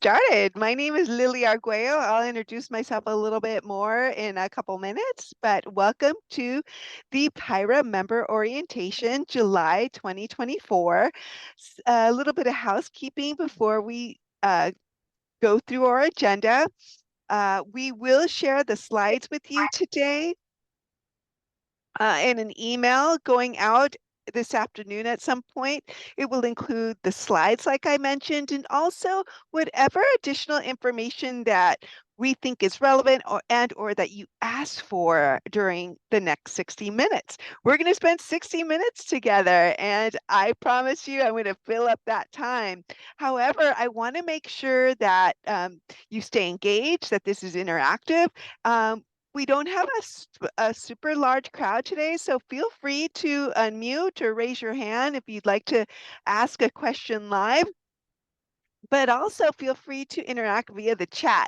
started. My name is Lily Arguello. I'll introduce myself a little bit more in a couple minutes, but welcome to the PIHRA Member Orientation, July 2024. A little bit of housekeeping before we go through our agenda. We will share the slides with you today in an email going out this afternoon at some point. It will include the slides, like I mentioned, and also whatever additional information that we think is relevant or that you asked for during the next 60 minutes. We're going to spend 60 minutes together, and I promise you I'm going to fill up that time. However, I want to make sure that you stay engaged, that this is interactive. We don't have a super large crowd today, so feel free to unmute or raise your hand if you'd like to ask a question live, but also feel free to interact via the chat.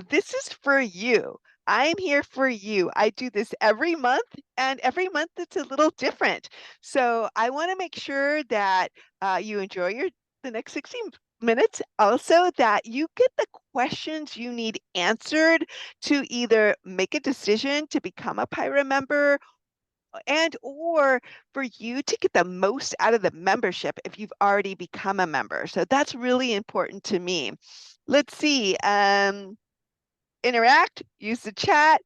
This is for you. I'm here for you. I do this every month, and every month it's a little different. So I want to make sure that you enjoy the next 60 minutes. Also, that you get the questions you need answered to either make a decision to become a PIHRA member and or for you to get the most out of the membership if you've already become a member. So that's really important to me. Let's see. Interact, use the chat.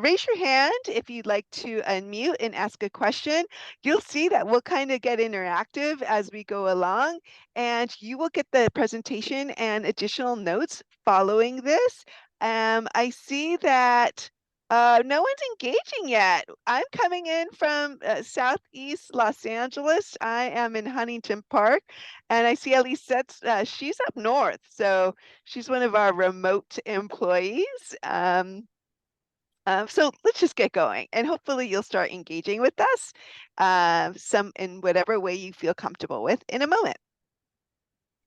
Raise your hand if you'd like to unmute and ask a question. You'll see that we'll kind of get interactive as we go along, and you will get the presentation and additional notes following this. I see that no one's engaging yet. I'm coming in from Southeast Los Angeles. I am in Huntington Park, and I see Alisette's, she's up north, so she's one of our remote employees. So let's just get going, and hopefully you'll start engaging with us some in whatever way you feel comfortable with in a moment.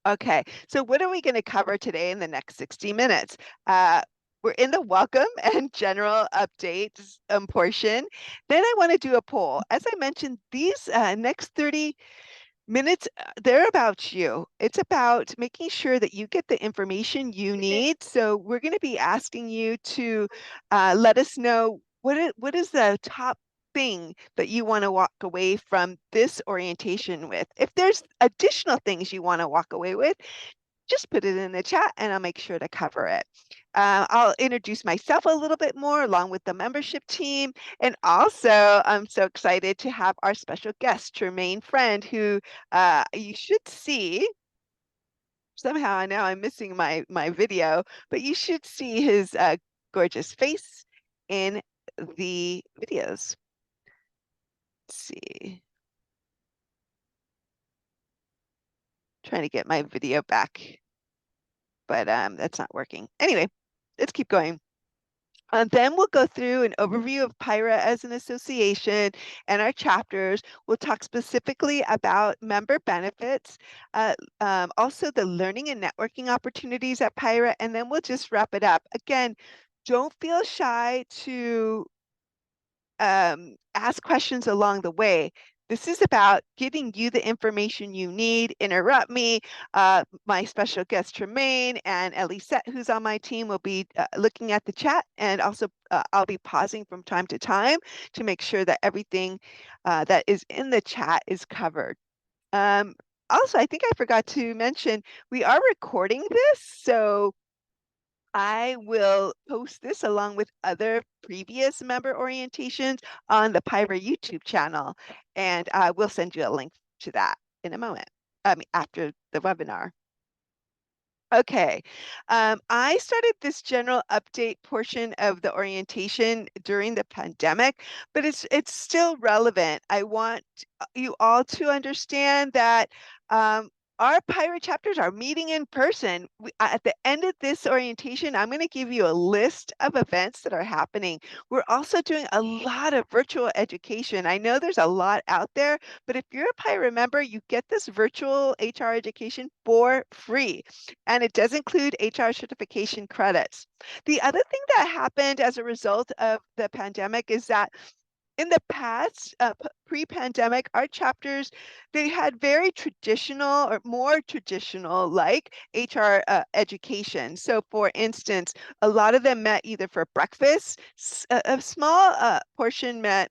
Okay, so what are we going to cover today in the next 60 minutes? We're in the welcome and general updates portion. Then I want to do a poll. As I mentioned, these next 30 minutes, they're about you. It's about making sure that you get the information you need. So we're going to be asking you to let us know what is the top thing that you want to walk away from this orientation with. If there's additional things you want to walk away with, just put it in the chat and I'll make sure to cover it. I'll introduce myself a little bit more along with the membership team. And also, I'm so excited to have our special guest, Tremaine Friend, who you should see. Somehow now I'm missing my video, but you should see his gorgeous face in the videos. Let's see. Trying to get my video back, but that's not working. Anyway, let's keep going. Then we'll go through an overview of PIHRA as an association and our chapters. We'll talk specifically about member benefits, also the learning and networking opportunities at PIHRA, and then we'll just wrap it up. Again, don't feel shy to ask questions along the way. This is about giving you the information you need. Interrupt me. My special guest, Tremaine, and Elisette, who's on my team, will be looking at the chat. And also, I'll be pausing from time to time to make sure that everything that is in the chat is covered. Also, I think I forgot to mention, we are recording this. So I will post this along with other previous member orientations on the PIHRA YouTube channel, and I will send you a link to that in a moment, after the webinar. Okay, I started this general update portion of the orientation during the pandemic, but it's still relevant. I want you all to understand that our PIHRA chapters are meeting in person. At the end of this orientation, I'm going to give you a list of events that are happening. We're also doing a lot of virtual education. I know there's a lot out there, but if you're a PIHRA member, you get this virtual HR education for free, and it does include HR certification credits. The other thing that happened as a result of the pandemic is that In the past, pre-pandemic, our chapters, they had very traditional or more traditional like HR education. So for instance, a lot of them met either for breakfast, a small portion met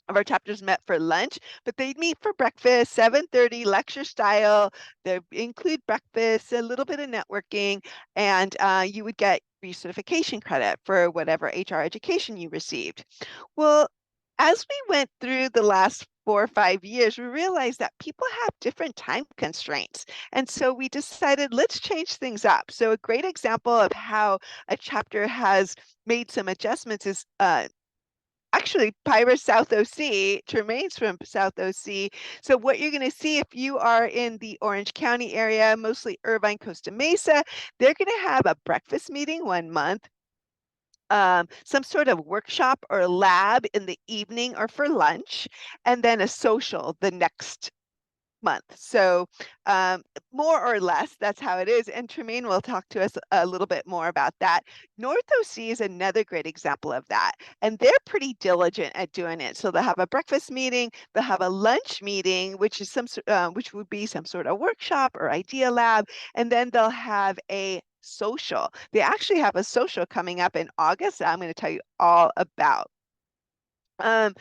of our chapters met for lunch, but they'd meet for breakfast, 7:30 lecture style. They include breakfast, a little bit of networking, and you would get recertification credit for whatever HR education you received. Well, as we went through the last 4 or 5 years, we realized that people have different time constraints. And so we decided, let's change things up. So a great example of how a chapter has made some adjustments is actually PIHRA South OC. Tremaine's from South OC. So what you're going to see if you are in the Orange County area, mostly Irvine, Costa Mesa, they're going to have a breakfast meeting 1 month, some sort of workshop or lab in the evening or for lunch, and then a social the next month. So more or less, that's how it is. And Tremaine will talk to us a little bit more about that. North OC is another great example of that. And they're pretty diligent at doing it. So they'll have a breakfast meeting, they'll have a lunch meeting, which is which would be some sort of workshop or idea lab, and then they'll have a social. They actually have a social coming up in August that I'm going to tell you all about. Um,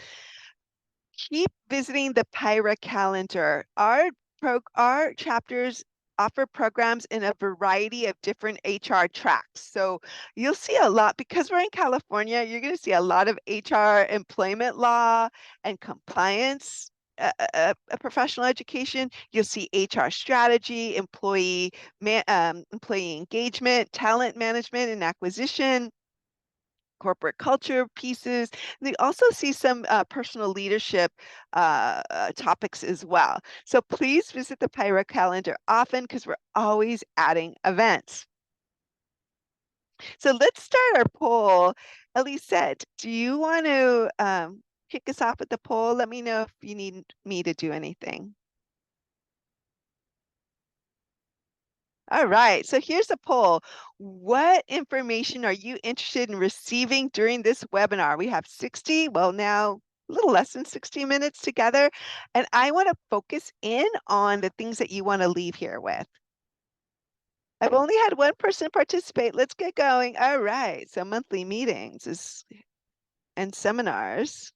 Keep visiting the PIHRA calendar. Our chapters offer programs in a variety of different HR tracks. So you'll see a lot, because we're in California, you're going to see a lot of HR employment law and compliance. Professional education, you'll see HR strategy, employee engagement, talent management and acquisition, corporate culture pieces. They also see some personal leadership topics as well. So please visit the PIHRA calendar often, because we're always adding events. So let's start our poll. Elisette, do you want to kick us off with the poll? Let me know if you need me to do anything. All right, so here's a poll. What information are you interested in receiving during this webinar? We have 60, well, now a little less than 60 minutes together, and I want to focus in on the things that you want to leave here with. I've only had one person participate. Let's get going. All right, so monthly meetings and seminars.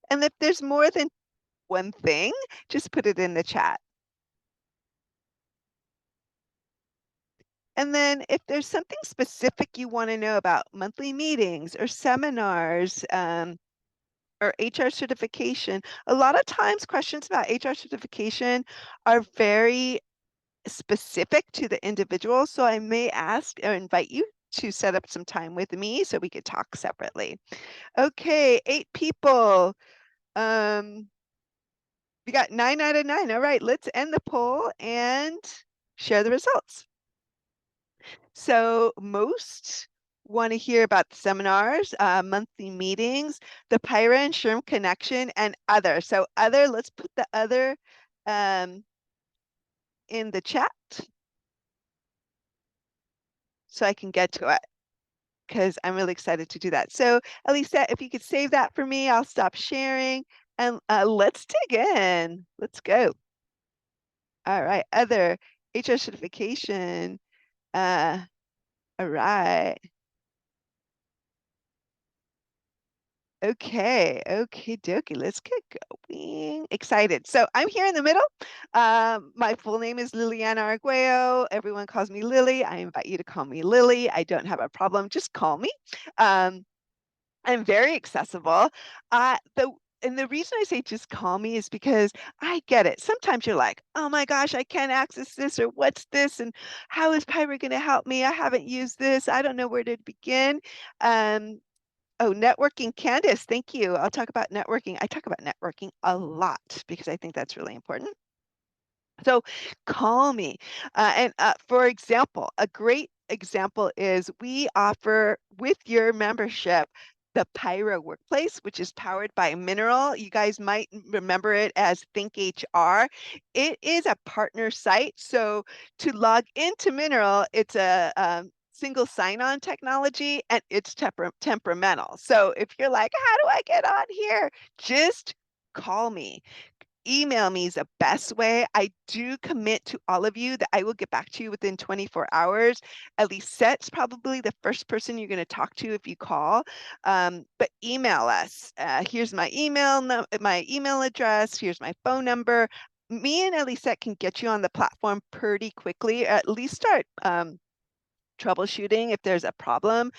And if there's more than one thing, just put it in the chat. And then if there's something specific you want to know about monthly meetings or seminars, or HR certification, a lot of times questions about HR certification are very specific to the individual. So I may ask or invite you to set up some time with me so we could talk separately. Okay, 8 people. We got 9 out of 9. All right, let's end the poll and share the results. So most want to hear about the seminars, monthly meetings, the PIHRA and SHRM connection, and other. So other, let's put the other in the chat so I can get to it, because I'm really excited to do that. So Elisa, if you could save that for me, I'll stop sharing and let's dig in. Let's go. All right, other HR certification. All right. Okay, okay, dokie. Let's get going. Excited. So I'm here in the middle. My full name is Liliana Arguello. Everyone calls me Lily. I invite you to call me Lily. I don't have a problem. Just call me. Um, I'm very accessible. And the reason I say just call me is because I get it. Sometimes you're like, oh my gosh, I can't access this, or what's this, and how is PIHRA going to help me? I haven't used this. I don't know where to begin. Um, Oh, networking, Candace, thank you. I'll talk about networking. I talk about networking a lot because I think that's really important. So call me. For example, a great example is we offer with your membership the PIHRA Workplace, which is powered by Mineral. You guys might remember it as Think HR. It is a partner site. So to log into Mineral, it's a single sign-on technology, and it's temperamental. So if you're like, how do I get on here? Just call me. Email me is the best way. I do commit to all of you that I will get back to you within 24 hours. Lisette's probably the first person you're going to talk to if you call. But email us. Here's my my email address. Here's my phone number. Me and Lisette can get you on the platform pretty quickly, or at least start troubleshooting if there's a problem,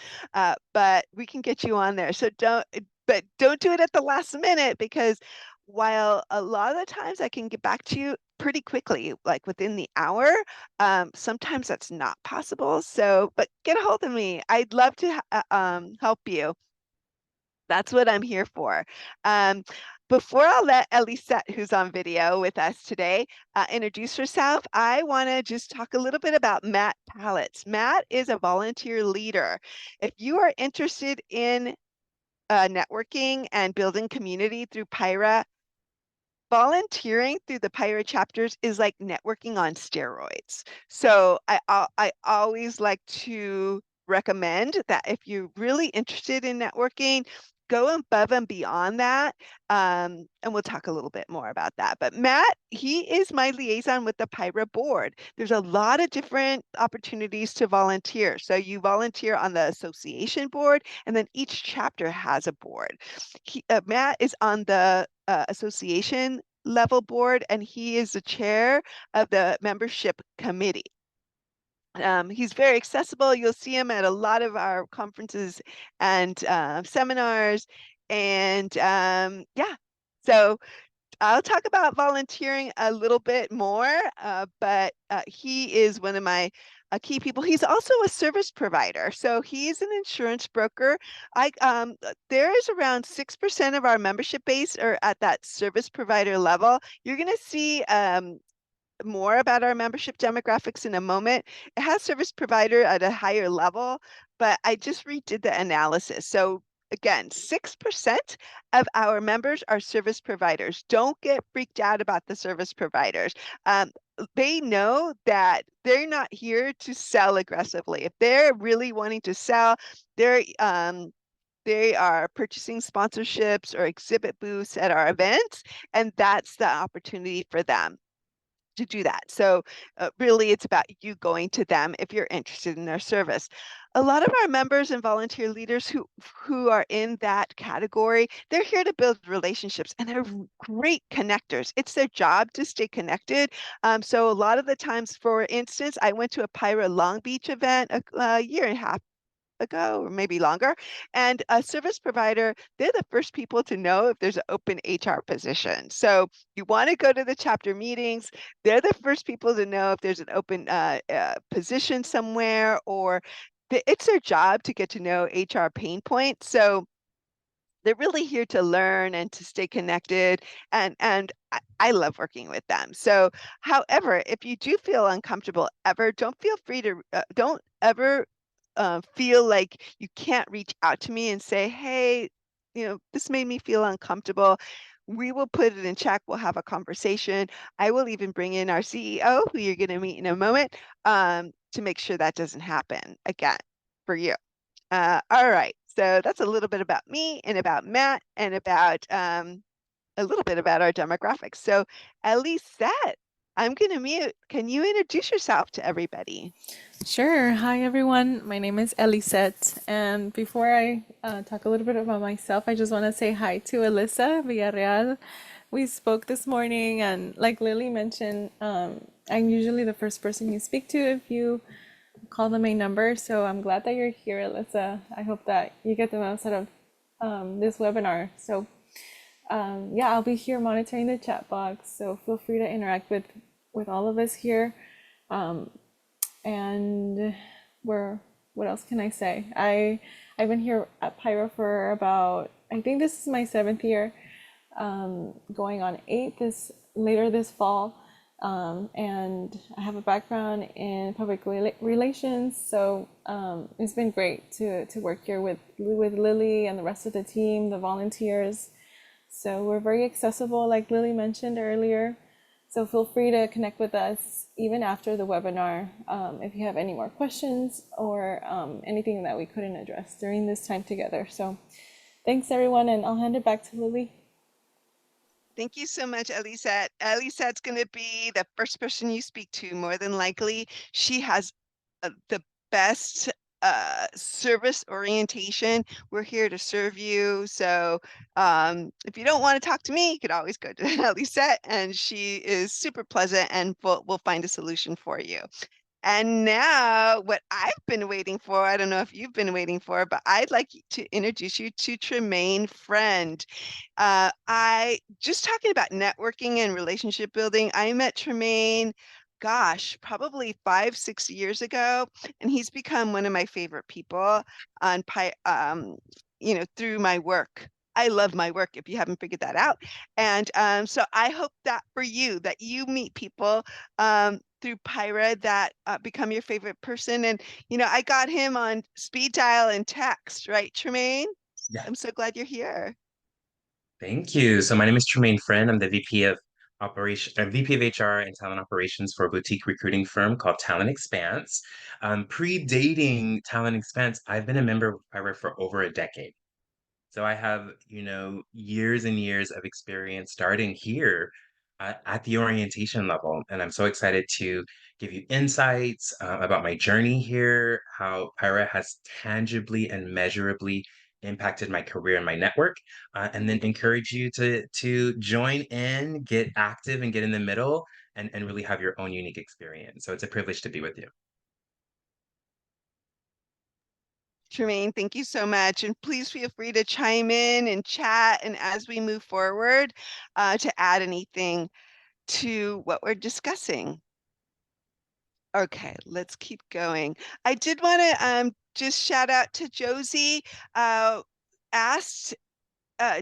but we can get you on there. So don't do it at the last minute, because while a lot of the times I can get back to you pretty quickly, like within the hour, sometimes that's not possible. So, but get a hold of me. I'd love to help you. That's what I'm here for. Um, Before I'll let Elisette, who's on video with us today, introduce herself, I want to just talk a little bit about Matt Pallets. Matt is a volunteer leader. If you are interested in networking and building community through PIHRA, volunteering through the PIHRA chapters is like networking on steroids. So I always like to recommend that if you're really interested in networking, go above and beyond that. And we'll talk a little bit more about that. But Matt, he is my liaison with the PIHRA board. There's a lot of different opportunities to volunteer. So you volunteer on the association board, and then each chapter has a board. Matt is on the association level board, and he is the chair of the membership committee. He's very accessible. You'll see him at a lot of our conferences and seminars. And yeah, so I'll talk about volunteering a little bit more, but he is one of my key people. He's also a service provider. So he's an insurance broker. There is around 6% of our membership base are at that service provider level. You're going to see more about our membership demographics in a moment. It has service provider at a higher level, but I just redid the analysis. So again, 6% of our members are service providers. Don't get freaked out about the service providers. They know that they're not here to sell aggressively. If they're really wanting to sell, they are purchasing sponsorships or exhibit booths at our events, and that's the opportunity for them to do that. So really it's about you going to them if you're interested in their service. A lot of our members and volunteer leaders who are in that category, they're here to build relationships, and they're great connectors. It's their job to stay connected. So a lot of the times, for instance, I went to a PIHRA Long Beach event a year and a half ago, or maybe longer. And a service provider, they're the first people to know if there's an open HR position. So you want to go to the chapter meetings. They're the first people to know if there's an open position somewhere, or it's their job to get to know HR pain points. So they're really here to learn and to stay connected, and I love working with them. So however, if you do feel uncomfortable ever, don't feel free to don't ever feel like you can't reach out to me and say, hey, this made me feel uncomfortable. We will put it in check. We'll have a conversation. I will even bring in our CEO, who you're going to meet in a moment, to make sure that doesn't happen again for you. All right, so that's a little bit about me and about Matt and about a little bit about our demographics. So Elisette, I'm going to mute. Can you introduce yourself to everybody? Sure. Hi, everyone. My name is Elisette. And before I talk a little bit about myself, I just want to say hi to Alyssa Villarreal. We spoke this morning, and like Lily mentioned, I'm usually the first person you speak to if you call the main number. So I'm glad that you're here, Alyssa. I hope that you get the most out of this webinar. So yeah, I'll be here monitoring the chat box. So feel free to interact with all of us here. And where what else can I say? I've been here at PIHRA for about, I think this is my 7th year, going on 8 later this fall. And I have a background in public relations, so it's been great to work here with Lily and the rest of the team, the volunteers. So we're very accessible, like Lily mentioned earlier. So feel free to connect with us, even after the webinar, if you have any more questions or anything that we couldn't address during this time together. So thanks everyone, and I'll hand it back to Lily. Thank you so much, Elisette. Elisette's going to be the first person you speak to, more than likely. She has the best service orientation. We're here to serve you. So if you don't want to talk to me, you could always go to Elisette, and she is super pleasant, and we'll find a solution for you. And now, what I've been waiting for, I don't know if you've been waiting for, but I'd like to introduce you to Tremaine Friend. I just talking about networking and relationship building. I met Tremaine, gosh, probably 5, 6 years ago, and he's become one of my favorite people on through my work. I love my work if you haven't figured that out. And so I hope that for you, that you meet people through PIHRA that become your favorite person. And, I got him on speed dial and text, right, Tremaine? Yeah, I'm so glad you're here. thank you. So my name is Tremaine Friend. I'm the VP of HR and Talent Operations for a boutique recruiting firm called Talent Expanse. Predating Talent Expanse, I've been a member of PIHRA for over a decade. So I have, years and years of experience starting here at the orientation level. And I'm so excited to give you insights about my journey here, how PIHRA has tangibly and measurably impacted my career and my network, and then encourage you to join in, get active, and get in the middle, and really have your own unique experience. So it's a privilege to be with you. Tremaine, thank you so much. And please feel free to chime in and chat. And as we move forward, to add anything to what we're discussing. Okay, let's keep going. I did want to just shout out to Josie. Asked,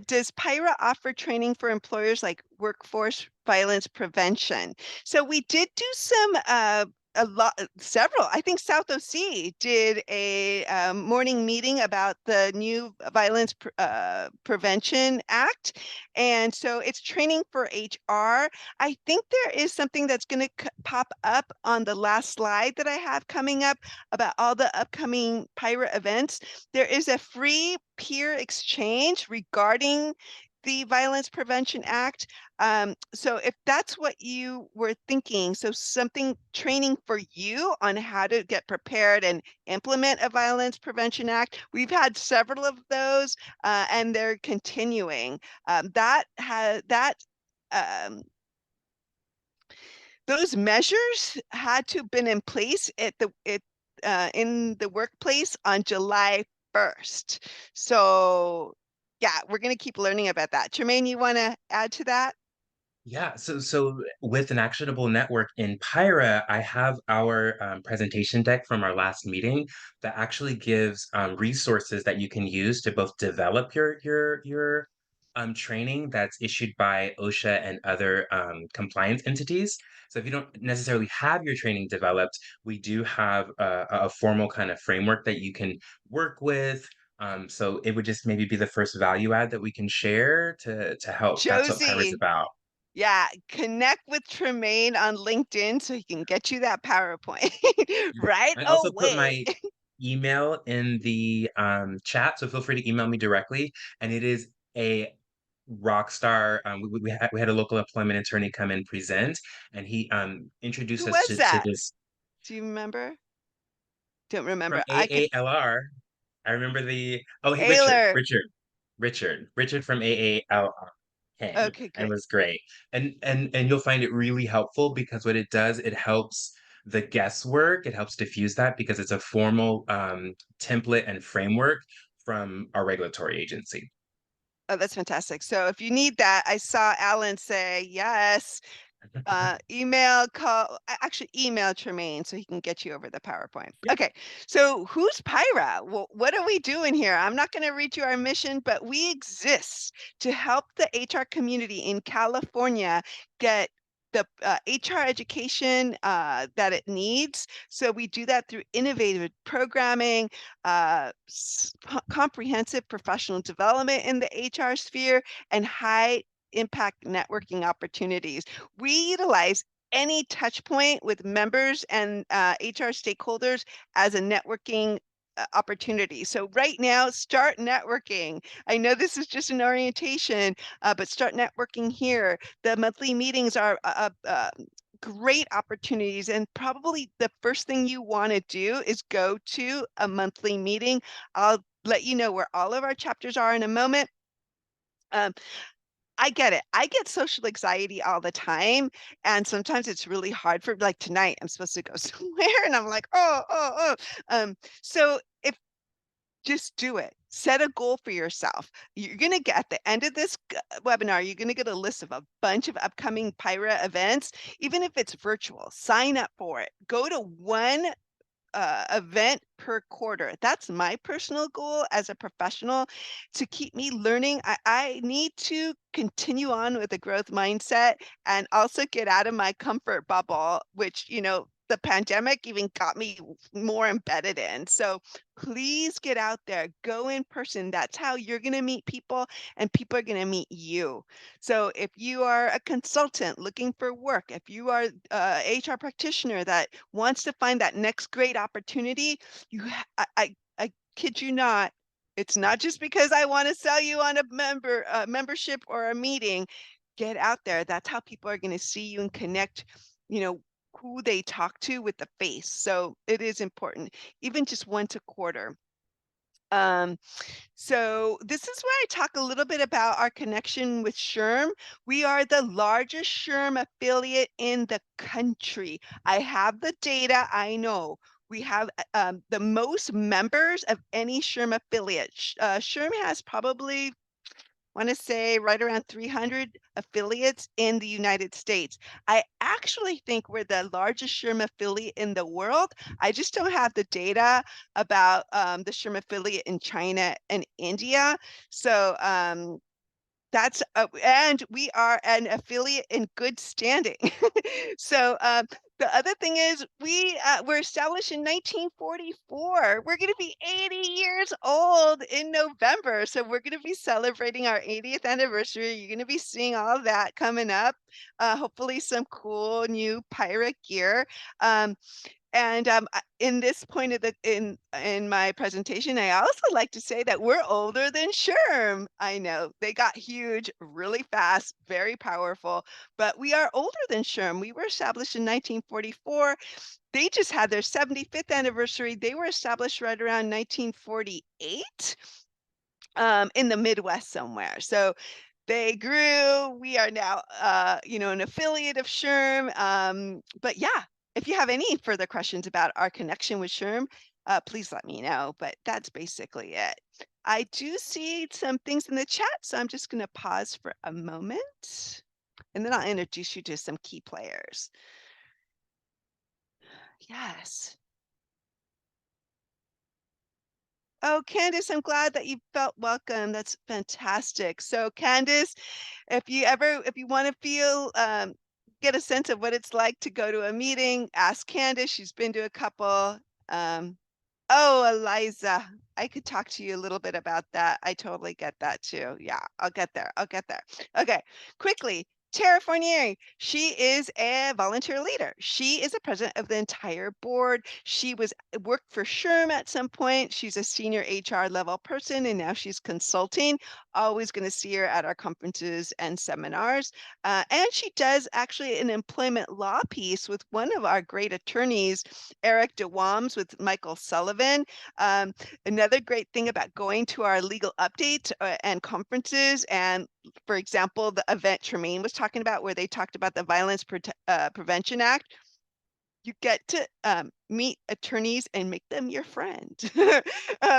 does PIHRA offer training for employers like workforce violence prevention? So we did do some a lot, several. I think South OC did a morning meeting about the new Prevention Act, and so it's training for HR. I think there is something that's going to pop up on the last slide that I have coming up about all the upcoming PIHRA events. There is a free peer exchange regarding the Violence Prevention Act. So if that's what you were thinking, so something training for you on how to get prepared and implement a Violence Prevention Act, we've had several of those, and they're continuing. Um, those measures had to have been in place in the workplace on July 1st. So yeah, we're going to keep learning about that. Tremaine, you want to add to that? Yeah, so with an actionable network in PIHRA, I have our presentation deck from our last meeting that actually gives resources that you can use to both develop your training that's issued by OSHA and other compliance entities. So if you don't necessarily have your training developed, we do have a formal kind of framework that you can work with. So it would just maybe be the first value add that we can share to help. That's what PIHRA is Josie, about. yeah, connect with Tremaine on LinkedIn so he can get you that PowerPoint right I also put away. my email in the chat, so feel free to email me directly. And it is a rock star. We had a local employment attorney come and present, and he introduced Who us was to that? this Do you remember? Don't from remember. I could. AALR. I remember Richard, Ayler. Richard from AALR came Okay, and great. was great. And you'll find it really helpful because what it does, it helps the guesswork, it helps diffuse that because it's a formal template and framework from our regulatory agency. Oh, that's fantastic. So if you need that, I saw Alan say yes. Actually email Tremaine so he can get you over the PowerPoint. Yeah. Okay, so who's PIHRA? Well, what are we doing here? I'm not going to read you our mission, but we exist to help the HR community in California get the HR education that it needs. So we do that through innovative programming, comprehensive professional development in the HR sphere, and high impact networking opportunities. We utilize any touch point with members and HR stakeholders as a networking opportunity. So right now, start networking. I know this is just an orientation, but start networking here. The monthly meetings are great opportunities, and probably the first thing you want to do is go to a monthly meeting. I'll let you know where all of our chapters are in a moment. Um, I get it. I get social anxiety all the time, and sometimes it's really hard for like tonight, I'm supposed to go somewhere, and I'm like, "Oh, oh, oh." So if just do it. Set a goal for yourself. You're gonna get at the end of this webinar, you're gonna get a list of a bunch of upcoming PIHRA events, even if it's virtual. Sign up for it. Go to one event per quarter. That's my personal goal as a professional to keep me learning. I need to continue on with a growth mindset and also get out of my comfort bubble, which, the pandemic even got me more embedded in. So please get out there, go in person. That's how you're going to meet people and people are going to meet you. So if you are a consultant looking for work, if you are a HR practitioner that wants to find that next great opportunity, I kid you not, it's not just because I want to sell you on a membership or a meeting. Get out there. That's how people are going to see you and connect, you know, who they talk to with the face. So it is important, even just once a quarter. Um, so this is where I talk a little bit about our connection with SHRM. We are the largest SHRM affiliate in the country. I have the data, I know. We have the most members of any SHRM affiliate. SHRM has probably, want to say, right around 300 affiliates in the United States. I actually think we're the largest SHRM affiliate in the world. I just don't have the data about the SHRM affiliate in China and India. So that's and we are an affiliate in good standing. So the other thing is we were established in 1944. We're going to be 80 years old in November. So we're going to be celebrating our 80th anniversary. You're going to be seeing all of that coming up. Hopefully some cool new pirate gear. Um, and in this point of the in my presentation, I also like to say that we're older than SHRM. I know they got huge really fast, very powerful, but we are older than SHRM. We were established in 1944. They just had their 75th anniversary. They were established right around 1948 in the Midwest somewhere. So they grew. We are now, an affiliate of SHRM. But yeah, if you have any further questions about our connection with SHRM, please let me know. But that's basically it. I do see some things in the chat, so I'm just going to pause for a moment, and then I'll introduce you to some key players. Yes. Oh, Candace, I'm glad that you felt welcome. That's fantastic. So, Candace, if you want to feel get a sense of what it's like to go to a meeting, ask Candace. She's been to a couple. Um, oh, Eliza, I could talk to you a little bit about that. I totally get that too. Yeah, I'll get there. I'll get there. Okay, quickly. Tara Fournier, she is a volunteer leader. She is the president of the entire board. She worked for SHRM at some point. She's a senior HR level person, and now she's consulting. Always going to see her at our conferences and seminars. And she does actually an employment law piece with one of our great attorneys, Eric DeWams with Michael Sullivan. Another great thing about going to our legal updates and conferences, and for example, the event Tremaine was talking about where they talked about the Violence Prevention Act, you get to meet attorneys and make them your friend.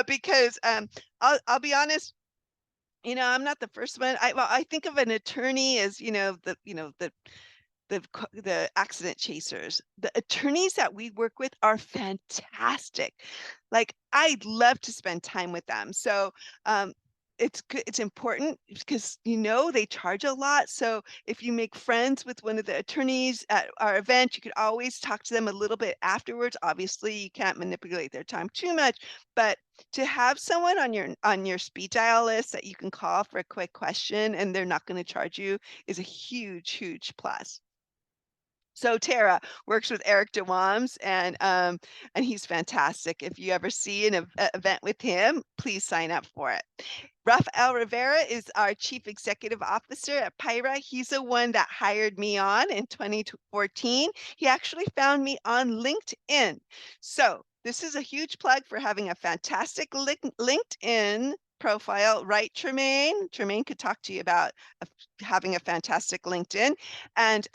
Because I'll be honest, I'm not the first one. I think of an attorney as, the accident chasers. The attorneys that we work with are fantastic. Like, I'd love to spend time with them. So it's good, it's important because they charge a lot. So if you make friends with one of the attorneys at our event, you could always talk to them a little bit afterwards. Obviously, you can't manipulate their time too much, but to have someone on your speed dial list that you can call for a quick question and they're not going to charge you is a huge, huge plus. So Tara works with Eric DeWams, and he's fantastic. If you ever see an event with him, please sign up for it. Rafael Rivera is our Chief Executive Officer at PIHRA. He's the one that hired me on in 2014. He actually found me on LinkedIn. So this is a huge plug for having a fantastic LinkedIn profile, right, Tremaine? Tremaine could talk to you about having a fantastic LinkedIn. And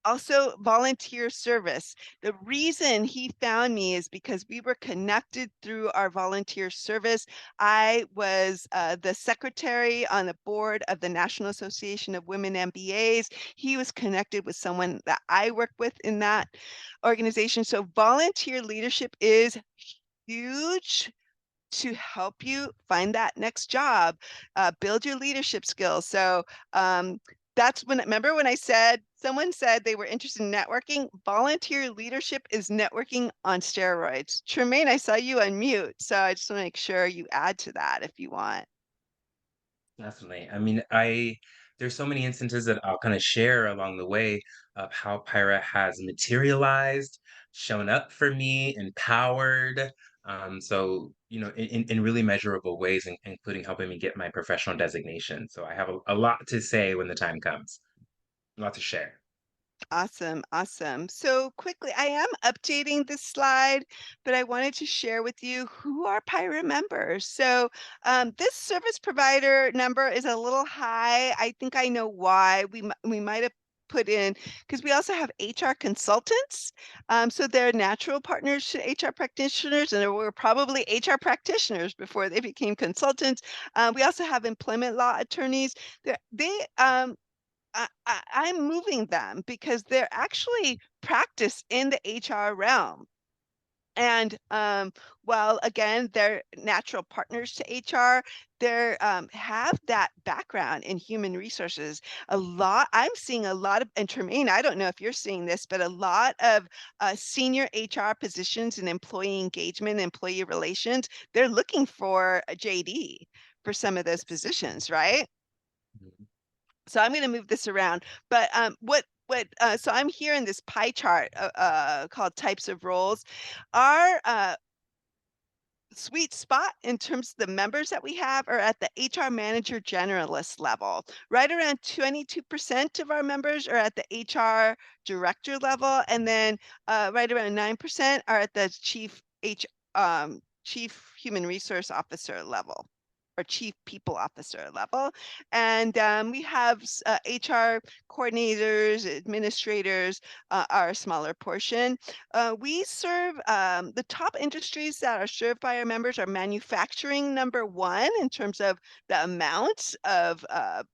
also volunteer service. The reason he found me is because we were connected through our volunteer service. I was the secretary on the board of the National Association of Women MBAs. He was connected with someone that I work with in that organization. So volunteer leadership is huge to help you find that next job, build your leadership skills. So that's when, remember when I said, someone said they were interested in networking? Volunteer leadership is networking on steroids. Tremaine, I saw you unmute, so I just want to make sure you add to that if you want. Definitely. I mean, there's so many instances that I'll kind of share along the way of how Pyra has materialized, shown up for me, empowered. So, in really measurable ways, including helping me get my professional designation. So I have a lot to say when the time comes, a lot to share. Awesome, awesome. So quickly, I am updating this slide, but I wanted to share with you who are PIRA members. So this service provider number is a little high. I think I know why. We might have put in, because we also have HR consultants. So they're natural partners to HR practitioners, and there were probably HR practitioners before they became consultants. We also have employment law attorneys. I'm moving them because they're actually practice in the HR realm. And while again, they're natural partners to HR, they have that background in human resources. I'm seeing a lot of, and Tremaine, I don't know if you're seeing this, but a lot of senior HR positions in employee engagement, employee relations, they're looking for a JD for some of those Yes. positions, right? Mhm. So I'm going to move this around. But so I'm here in this pie chart called types of roles. Our sweet spot in terms of the members that we have are at the HR manager generalist level. Right around 22% of our members are at the HR director level, and then right around 9% are at the chief human resource officer level or chief people officer level. And we have HR coordinators, administrators are a smaller portion. We serve the top industries that are served by our members are manufacturing, number one, in terms of the amount of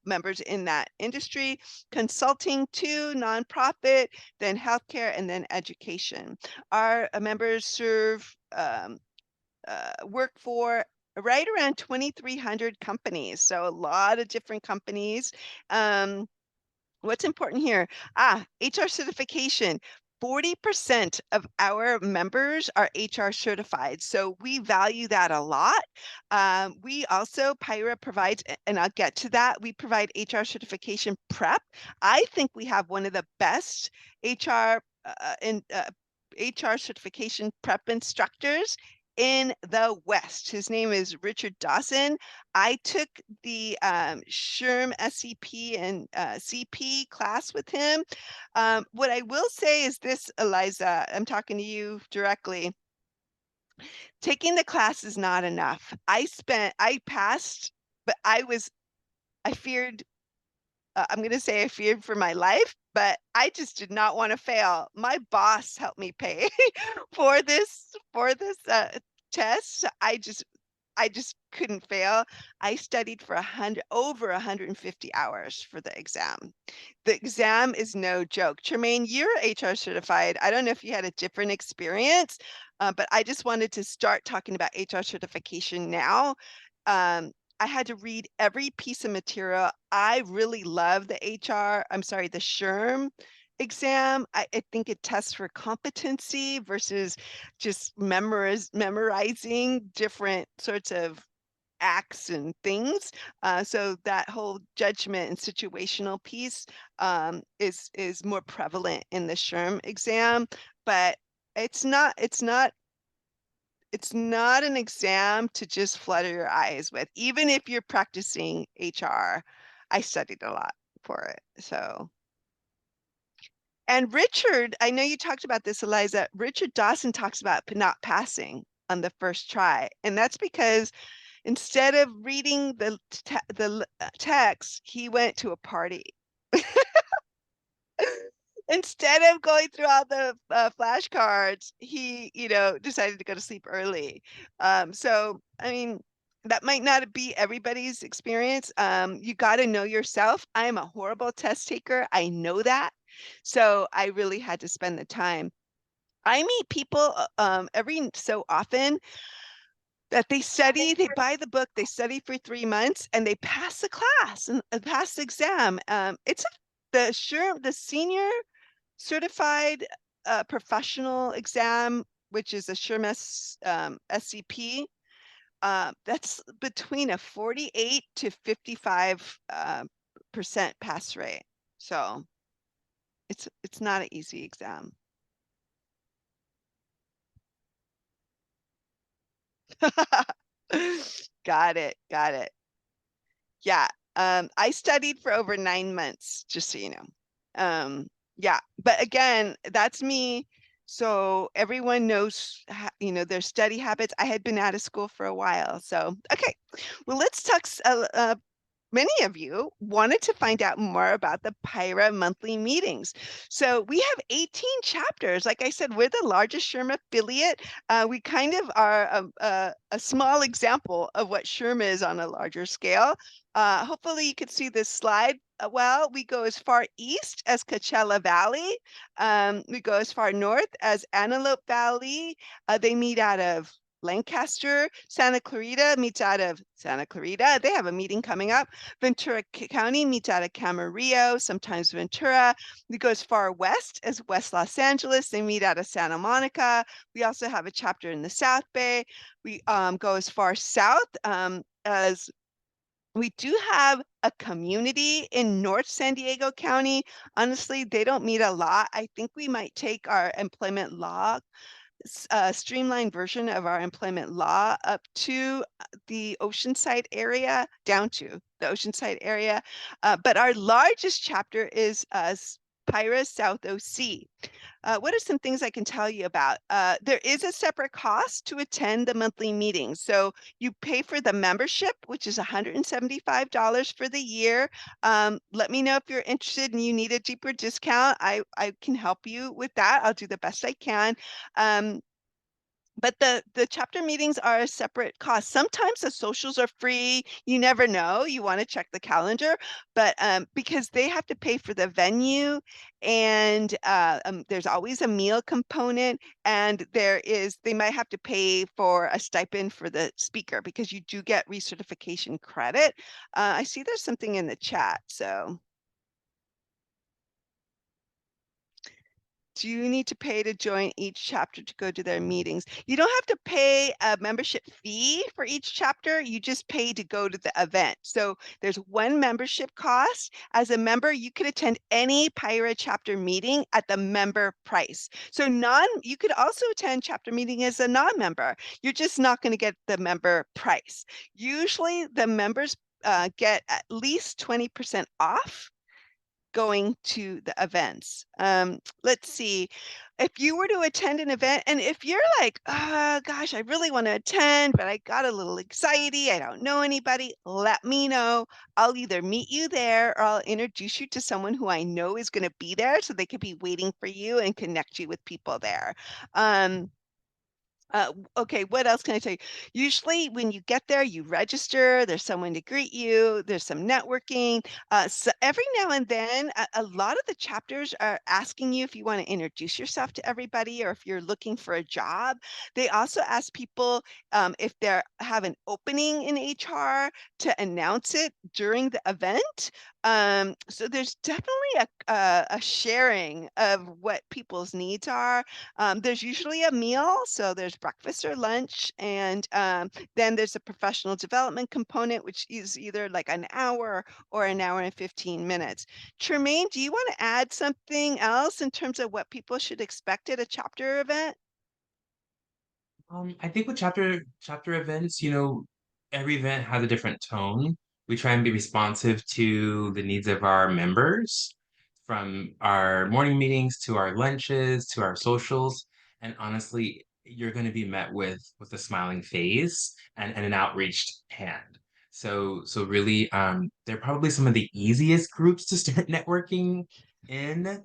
members in that industry, consulting, two, nonprofit, then healthcare, and then education. Our members work for right around 2,300 companies, so a lot of different companies. Um, What's important here? HR certification. 40% of our members are HR certified, so we value that a lot. We also, PIRA provides, and I'll get to that, we provide HR certification prep. I think we have one of the best HR certification prep instructors in the West. His name is Richard Dawson. I took the SHRM SCP and CP class with him. What I will say is this, Eliza, I'm talking to you directly. Taking the class is not enough. I passed, but I feared, I'm going to say I feared for my life, but I just did not want to fail. My boss helped me pay for this test. I just couldn't fail. I studied for over 150 hours for the exam. The exam is no joke. Tremaine, you're HR certified. I don't know if you had a different experience, but I just wanted to start talking about HR certification now. I had to read every piece of material. I really love the SHRM exam. I think it tests for competency versus just memorizing different sorts of acts and things. So that whole judgment and situational piece is more prevalent in the SHRM exam, but it's not an exam to just flutter your eyes with. Even if you're practicing HR, I studied a lot for it. So, and Richard, I know you talked about this, Eliza. Richard Dawson talks about not passing on the first try, and that's because instead of reading the text, he went to a party. Instead of going through all the flashcards, he, decided to go to sleep early. So, I mean, that might not be everybody's experience. You got to know yourself. I am a horrible test taker. I know that. So I really had to spend the time. I meet people every so often that they buy the book, they study for 3 months, and they pass the class and pass the exam. The senior certified professional exam, which is a SHRM SCP. That's between a 48 to 55 percent pass rate. So it's not an easy exam. Got it. Got it. Yeah. I studied for over 9 months, just so you know. Yeah, but again, that's me. So everyone knows, their study habits. I had been out of school for a while. So, okay. Well, let's talk many of you wanted to find out more about the PIHRA monthly meetings. So we have 18 chapters. Like I said, we're the largest SHRM affiliate. We kind of are a small example of what SHRM is on a larger scale. Hopefully you could see this slide. Well, we go as far east as Coachella Valley. We go as far north as Antelope Valley. They meet out of Lancaster. Santa Clarita meets out of Santa Clarita. They have a meeting coming up. Ventura County meets out of Camarillo, sometimes Ventura. We go as far west as West Los Angeles. They meet out of Santa Monica. We also have a chapter in the South Bay. We go as far south as we do have a community in North San Diego County. Honestly, they don't meet a lot. I think we might take our employment law streamlined version of our employment law up to the Oceanside area, down to the Oceanside area. But our largest chapter is PIHRA South OC. What are some things I can tell you about? There is a separate cost to attend the monthly meetings. So you pay for the membership, which is $175 for the year. Let me know if you're interested and you need a deeper discount. I can help you with that. I'll do the best I can. But the chapter meetings are a separate cost. Sometimes the socials are free. You never know. You want to check the calendar, but because they have to pay for the venue, and there's always a meal component, and they might have to pay for a stipend for the speaker because you do get recertification credit. I see there's something in the chat, so. Do you need to pay to join each chapter to go to their meetings? You don't have to pay a membership fee for each chapter. You just pay to go to the event. So there's one membership cost. As a member, you can attend any PIHRA chapter meeting at the member price. So you could also attend chapter meeting as a non-member. You're just not going to get the member price. Usually the members get at least 20% off going to the events. Let's see. If you were to attend an event, and if you're like, oh, gosh, I really want to attend, but I got a little anxiety, I don't know anybody, let me know. I'll either meet you there or I'll introduce you to someone who I know is going to be there so they could be waiting for you and connect you with people there. Okay, what else can I tell you? Usually when you get there, you register, there's someone to greet you, there's some networking. So every now and then, a lot of the chapters are asking you if you want to introduce yourself to everybody or if you're looking for a job. They also ask people if they have an opening in HR to announce it during the event. So there's definitely a sharing of what people's needs are. There's usually a meal, so there's breakfast or lunch, and then there's a professional development component, which is either like an hour or an hour and 15 minutes. Tremaine, do you want to add something else in terms of what people should expect at a chapter event? I think with chapter events, every event has a different tone. We try and be responsive to the needs of our members, from our morning meetings to our lunches to our socials. And honestly, you're going to be met with a smiling face and an outreached hand. So really, they're probably some of the easiest groups to start networking in,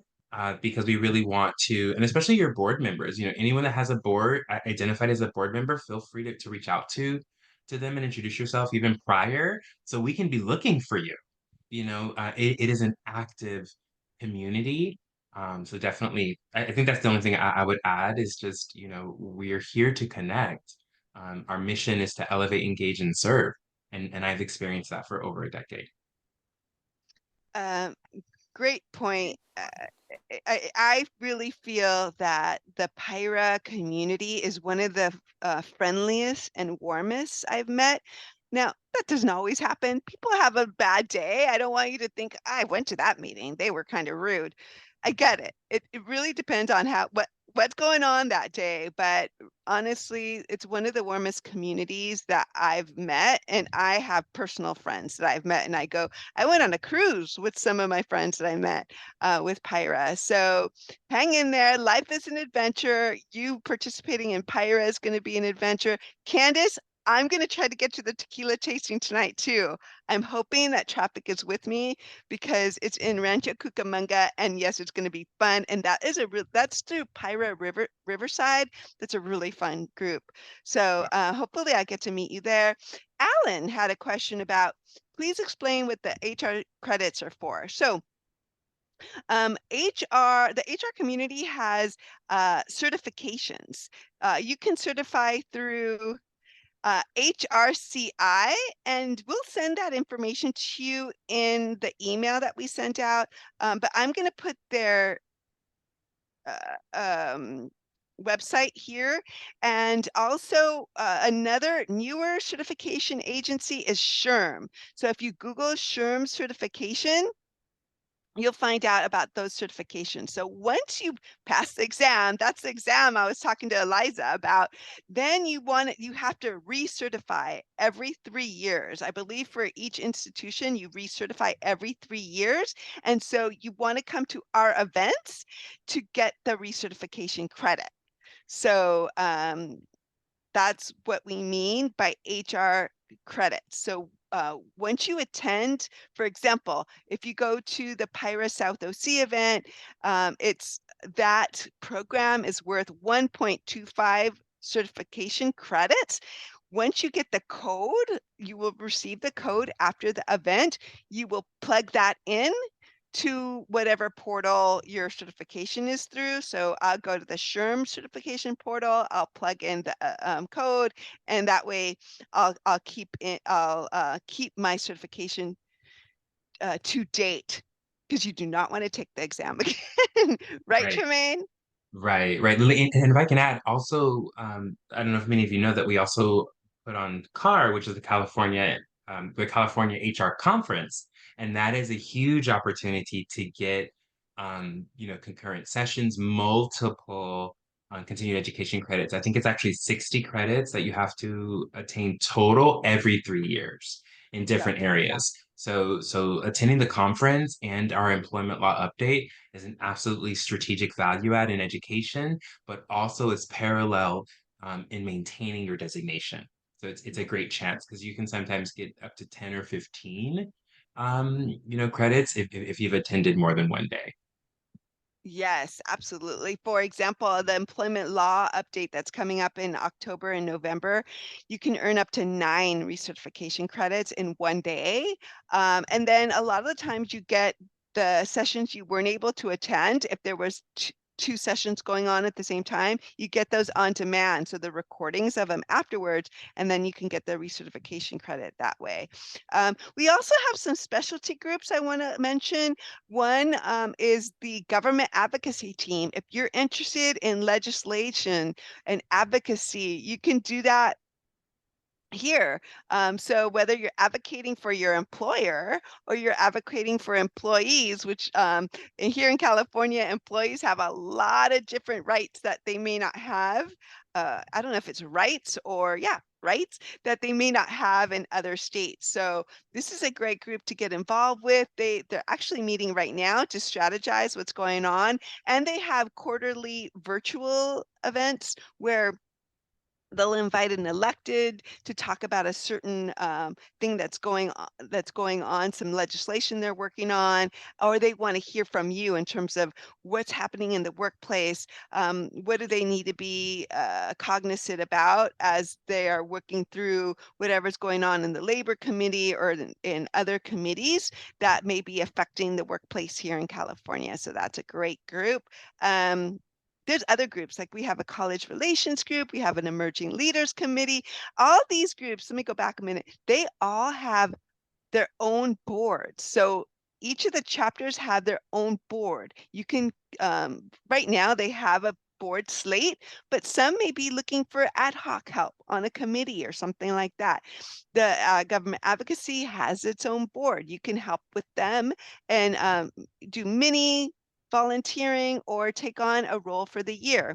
because we really want to, and especially your board members, anyone that has a board identified as a board member, feel free to reach out to them and introduce yourself even prior, so we can be looking for you. It is an active community. So definitely, I think that's the only thing I would add is just, we're here to connect. Our mission is to elevate, engage, and serve. And I've experienced that for over a decade. Um, Great point. I really feel that the PIHRA community is one of the friendliest and warmest I've met. Now, that doesn't always happen. People have a bad day. I don't want you to think I went to that meeting. They were kind of rude. I get it. It really depends on what's going on that day, but honestly, it's one of the warmest communities that I've met, and I have personal friends that I've met, and I went on a cruise with some of my friends that I met with PIHRA. So hang in there. Life is an adventure. You participating in PIHRA is going to be an adventure. Candace, I'm going to try to get to the tequila tasting tonight too. I'm hoping that traffic is with me because it's in Rancho Cucamonga, and yes, it's going to be fun. And that's through PIHRA Riverside. That's a really fun group. So hopefully I get to meet you there. Alan had a question about, please explain what the HR credits are for. So the HR community has certifications. You can certify through HRCI, and we'll send that information to you in the email that we sent out. But I'm going to put their website here. And also another newer certification agency is SHRM. So if you Google SHRM certification, you'll find out about those certifications. So once you pass the exam, that's the exam I was talking to Eliza about, then you have to recertify every 3 years. I believe for each institution, you recertify every 3 years. And so you want to come to our events to get the recertification credit. So that's what we mean by HR credits. So once you attend, for example, if you go to the PIHRA South OC event, that program is worth 1.25 certification credits. Once you get the code, you will receive the code after the event. You will plug that in to whatever portal your certification is through. So I'll go to the SHRM certification portal. I'll plug in the code, and that way I'll keep my certification to date, because you do not want to take the exam again, right, Right. Tremaine? Right, right. And if I can add, also, I don't know if many of you know that we also put on CAR, which is the California HR Conference, and that is a huge opportunity to get, concurrent sessions, multiple continued education credits. I think it's actually 60 credits that you have to attain total every 3 years in Yeah. different areas. So attending the conference and our employment law update is an absolutely strategic value add in education, but also is parallel in maintaining your designation. So it's a great chance because you can sometimes get up to 10 or 15 credits if you've attended more than one day. Yes, absolutely. For example, the employment law update that's coming up in October and November, you can earn up to 9 recertification credits in one day. And then a lot of the times you get the sessions you weren't able to attend if there was two sessions going on at the same time, you get those on demand. So the recordings of them afterwards, and then you can get the recertification credit that way. We also have some specialty groups I want to mention. One is the government advocacy team. If you're interested in legislation and advocacy, you can do that here. So whether you're advocating for your employer or you're advocating for employees, which here in California, employees have a lot of different rights that they may not have. I don't know if it's rights or, yeah, rights that they may not have in other states. So this is a great group to get involved with. They're actually meeting right now to strategize what's going on, and they have quarterly virtual events where they'll invite an elected to talk about a certain thing that's going on, some legislation they're working on, or they want to hear from you in terms of what's happening in the workplace. What do they need to be cognizant about as they are working through whatever's going on in the labor committee or in other committees that may be affecting the workplace here in California. So that's a great group. There's other groups, like we have a college relations group, we have an emerging leaders committee. All these groups, let me go back a minute, they all have their own boards. So each of the chapters have their own board. You can, right now they have a board slate, but some may be looking for ad hoc help on a committee or something like that. The government advocacy has its own board. You can help with them and do mini volunteering or take on a role for the year.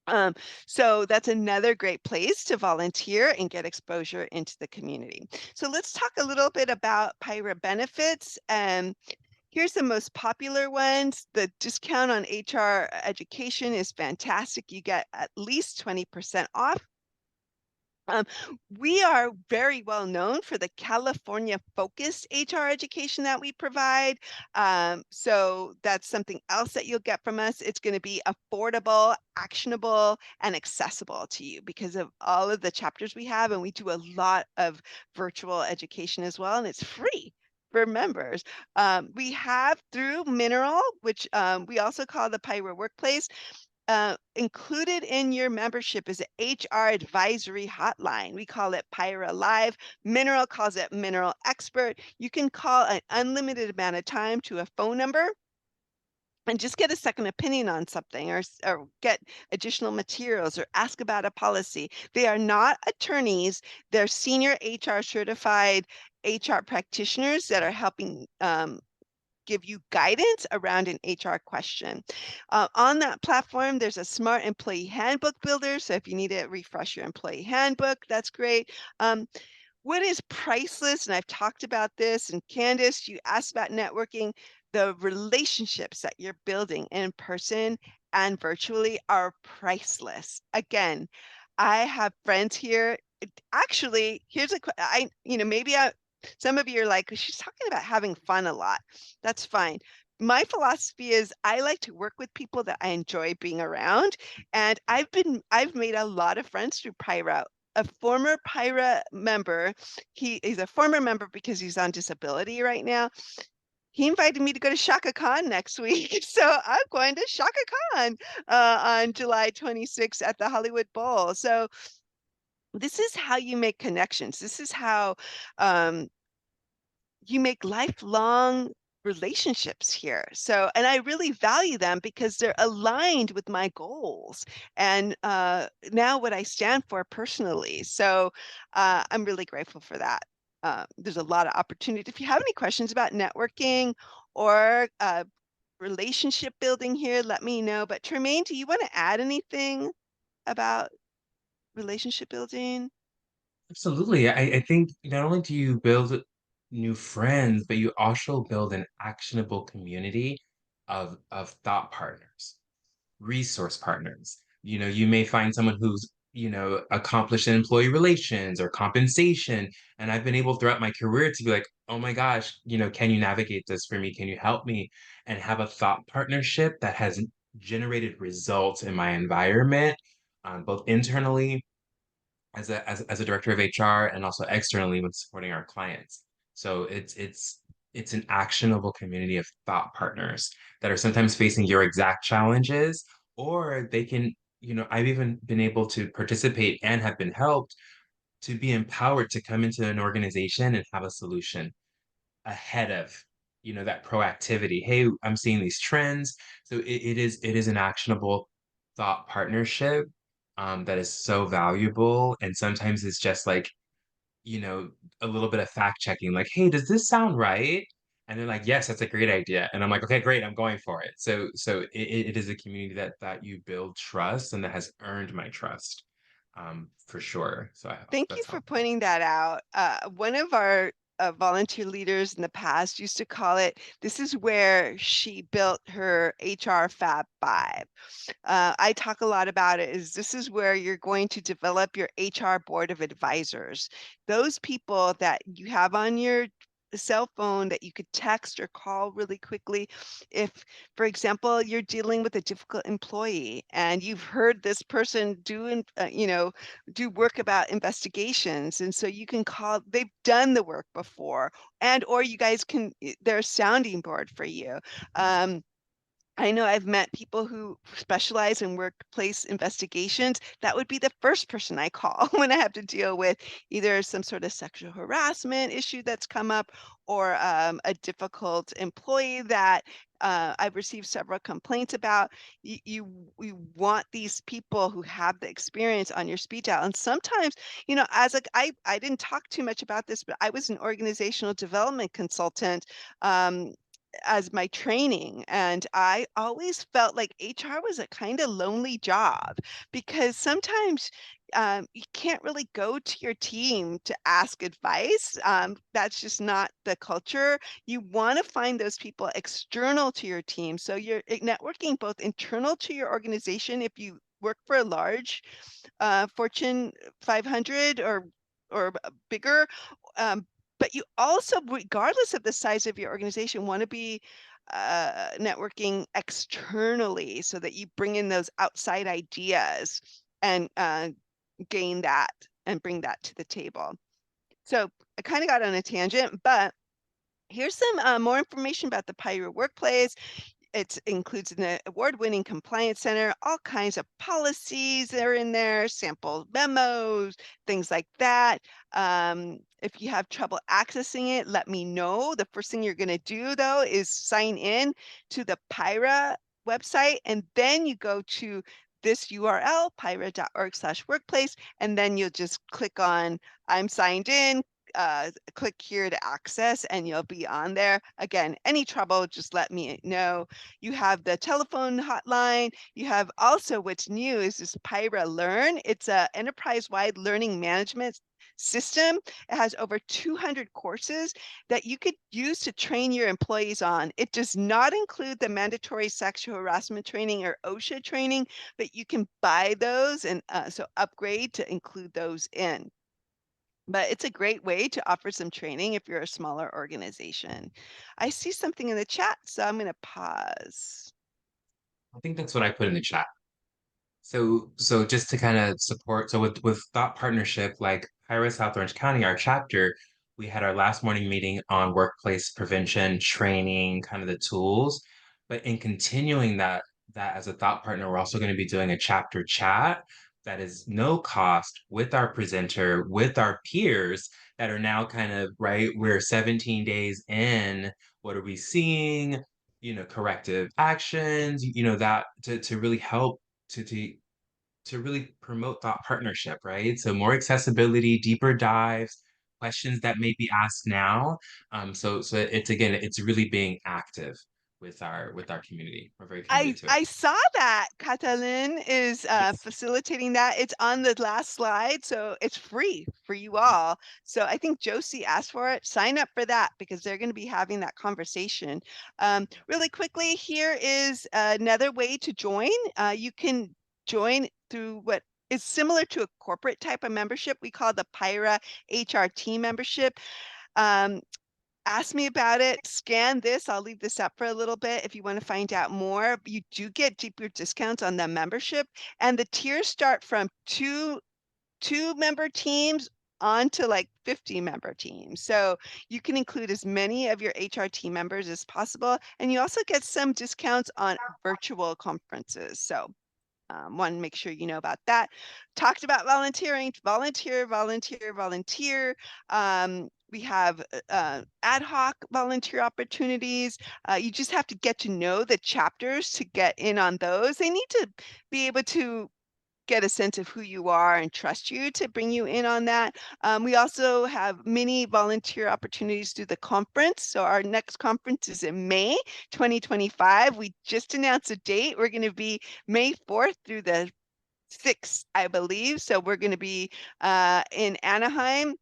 Um, so that's another great place to volunteer and get exposure into the community. So let's talk a little bit about PIHRA benefits. Here's the most popular ones. The discount on HR education is fantastic. You get at least 20% off. Um, we are very well known for the California focused HR education that we provide. So that's something else that you'll get from us. It's going to be affordable, actionable, and accessible to you because of all of the chapters we have. And we do a lot of virtual education as well, and it's free for members. We have through Mineral, which we also call the PIHRA Workplace. Included in your membership is an HR advisory hotline. We call it PIHRA Live. Mineral calls it Mineral Expert. You can call an unlimited amount of time to a phone number and just get a second opinion on something or get additional materials or ask about a policy. They are not attorneys. They're senior HR certified HR practitioners that are helping give you guidance around an HR question. On that platform, there's a smart employee handbook builder. So if you need to refresh your employee handbook, that's great. What is priceless, and I've talked about this, and Candace, you asked about networking, the relationships that you're building in person and virtually are priceless. Again, I have friends here. Actually, here's maybe some of you are like, she's talking about having fun a lot. That's fine. My philosophy is I like to work with people that I enjoy being around. And I've made a lot of friends through PIHRA. A former PIHRA member, he's a former member because he's on disability right now. He invited me to go to Shaka Khan next week. So I'm going to Shaka Khan on July 26th at the Hollywood Bowl. So this is how you make connections. This is how you make lifelong relationships here. So, and I really value them because they're aligned with my goals and now what I stand for personally. So I'm really grateful for that. There's a lot of opportunity. If you have any questions about networking or relationship building here, let me know. But Tremaine, do you want to add anything about relationship building? Absolutely. I think not only do you build new friends, but you also build an actionable community of thought partners, resource partners. You may find someone who's, accomplished in employee relations or compensation. And I've been able throughout my career to be like, oh my gosh, can you navigate this for me? Can you help me? And have a thought partnership that has generated results in my environment, both internally as a director of HR and also externally when supporting our clients. So it's it's an actionable community of thought partners that are sometimes facing your exact challenges, or they can, I've even been able to participate and have been helped to be empowered to come into an organization and have a solution ahead of, that proactivity. Hey, I'm seeing these trends. So it is an actionable thought partnership that is so valuable. And sometimes it's just like, you know, a little bit of fact checking, like, hey, does this sound right? And they're like, yes, that's a great idea. And I'm like, okay, great, I'm going for it. So it is a community that you build trust and that has earned my trust, for sure. So I hope Thank you that's for helpful. pointing that out. One of our volunteer leaders in the past used to call it, this is where she built her HR Fab Five. I talk a lot about it, is this is where you're going to develop your HR board of advisors. Those people that you have on your cell phone that you could text or call really quickly. If, for example, you're dealing with a difficult employee and you've heard this person do work about investigations, and so you can call, they've done the work before, and or you guys can, they're a sounding board for you. Um, I know I've met people who specialize in workplace investigations. That would be the first person I call when I have to deal with either some sort of sexual harassment issue that's come up, or a difficult employee that I've received several complaints about. You want these people who have the experience on your speed dial. And sometimes, as a, I didn't talk too much about this, but I was an organizational development consultant. As my training. And I always felt like HR was a kind of lonely job, because sometimes you can't really go to your team to ask advice. That's just not the culture. You want to find those people external to your team. So you're networking both internal to your organization if you work for a large Fortune 500 or bigger. Um, but you also, regardless of the size of your organization, want to be networking externally so that you bring in those outside ideas and gain that and bring that to the table. So I kind of got on a tangent, but here's some more information about the PIHRA workplace. It includes an award-winning compliance center, all kinds of policies are in there, sample memos, things like that. If you have trouble accessing it, let me know. The first thing you're going to do, though, is sign in to the PIHRA website, and then you go to this URL, pihra.org/workplace, and then you'll just click on I'm signed in, click here to access, and you'll be on there. Again, any trouble, just let me know. You have the telephone hotline. You have also, what's new is this PIHRA Learn. It's a enterprise-wide learning management system. It has over 200 courses that you could use to train your employees on. It does not include the mandatory sexual harassment training or OSHA training, but you can buy those and so upgrade to include those in. But it's a great way to offer some training if you're a smaller organization. I see something in the chat, so I'm going to pause. I think that's what I put in the chat. So just to kind of support, so with Thought Partnership, like PIHRA South Orange County, our chapter, we had our last morning meeting on workplace prevention, training, kind of the tools. But in continuing that as a thought partner, we're also going to be doing a chapter chat that is no cost with our presenter, with our peers that are now kind of, right, we're 17 days in. What are we seeing? Corrective actions, that to really help to really promote thought partnership, right? So more accessibility, deeper dives, questions that may be asked now. So it's again, it's really being active with our community. We're very I committed to it. I saw that Catalin is Yes. facilitating that. It's on the last slide, so it's free for you all. So I think Josie asked for it. Sign up for that because they're going to be having that conversation. Really quickly, here is another way to join. You can join through what is similar to a corporate type of membership. We call the PIHRA HRT membership. Um, Ask me about it. Scan this. I'll leave this up for a little bit if you want to find out more. You do get deeper discounts on the membership, and the tiers start from two member teams on to like 50-member teams. So you can include as many of your HR team members as possible, and you also get some discounts on virtual conferences. So want to make sure you know about that. Talked about volunteering, volunteer, volunteer, volunteer. We have ad hoc volunteer opportunities. You just have to get to know the chapters to get in on those. They need to be able to get a sense of who you are and trust you to bring you in on that. We also have many volunteer opportunities through the conference. So our next conference is in May 2025. We just announced a date. We're going to be May 4th through the 6th, I believe. So we're going to be in Anaheim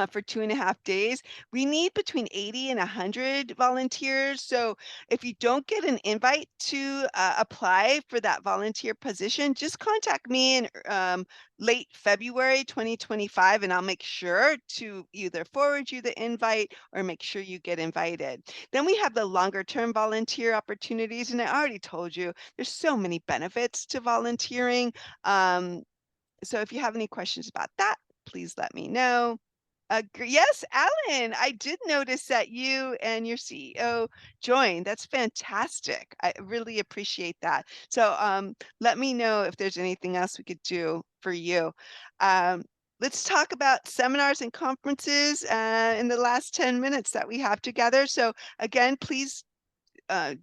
for 2.5 days. We need between 80 and 100 volunteers. So if you don't get an invite to apply for that volunteer position, just contact me in late February 2025, and I'll make sure to either forward you the invite or make sure you get invited. Then we have the longer term volunteer opportunities. And I already told you, there's so many benefits to volunteering. So if you have any questions about that, please let me know. Yes, Alan, I did notice that you and your CEO joined. That's fantastic. I really appreciate that. So let me know if there's anything else we could do for you. Um, let's talk about seminars and conferences in the last 10 minutes that we have together. So again, please uh,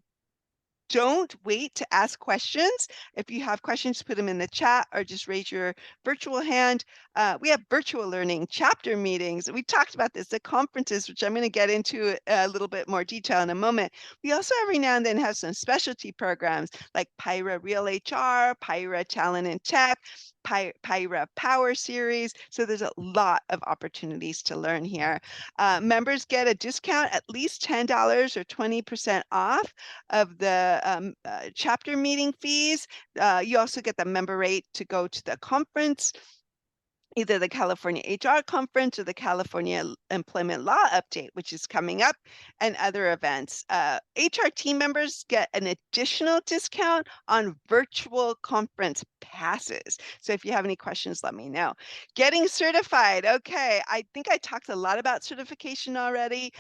don't wait to ask questions. If you have questions, put them in the chat or just raise your virtual hand. We have virtual learning, chapter meetings. We talked about this, the conferences, which I'm going to get into a little bit more detail in a moment. We also every now and then have some specialty programs like PIHRA Real HR, PIHRA Talent and Tech, PIHRA Power Series. So there's a lot of opportunities to learn here. Members get a discount, at least $10 or 20% off of the chapter meeting fees. You also get the member rate to go to the conference, either the California HR conference or the California Employment Law Update, which is coming up, and other events. HR team members get an additional discount on virtual conference passes. So if you have any questions, let me know. Getting certified. Okay, I think I talked a lot about certification already.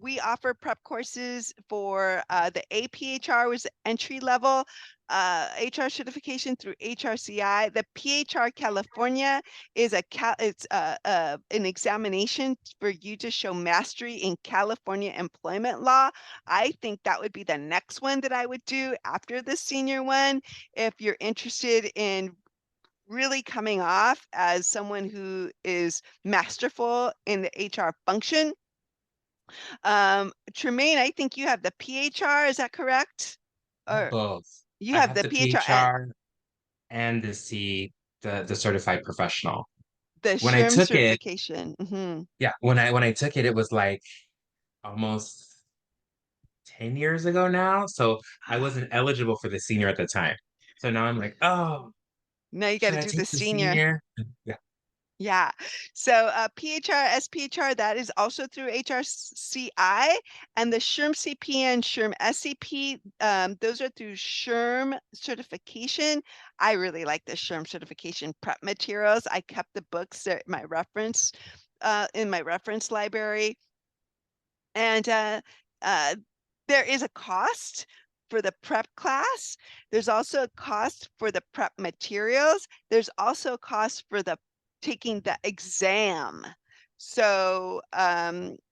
We offer prep courses for the APHR, was entry level. HR certification through HRCI. The PHR California is an examination for you to show mastery in California employment law. I think that would be the next one that I would do after the senior one. If you're interested in really coming off as someone who is masterful in the HR function. Tremaine, I think you have the PHR, is that correct? I have Or both. you I have have the the PHR and PHR and the certified professional. the When I SHRM took it, certification. yeah, when I took it, it was like almost 10 years ago now. So I wasn't eligible for the senior at the time. So now I'm like, oh, Now you got should to I do the take the senior. senior? Yeah. Yeah. So PHR, SPHR, that is also through HRCI, and the SHRM CP and SHRM SCP, those are through SHRM certification. I really like the SHRM certification prep materials. I kept the books that my reference in my reference library. And uh, there is a cost for the prep class. There's also a cost for the prep materials. There's also a cost for the taking the exam. So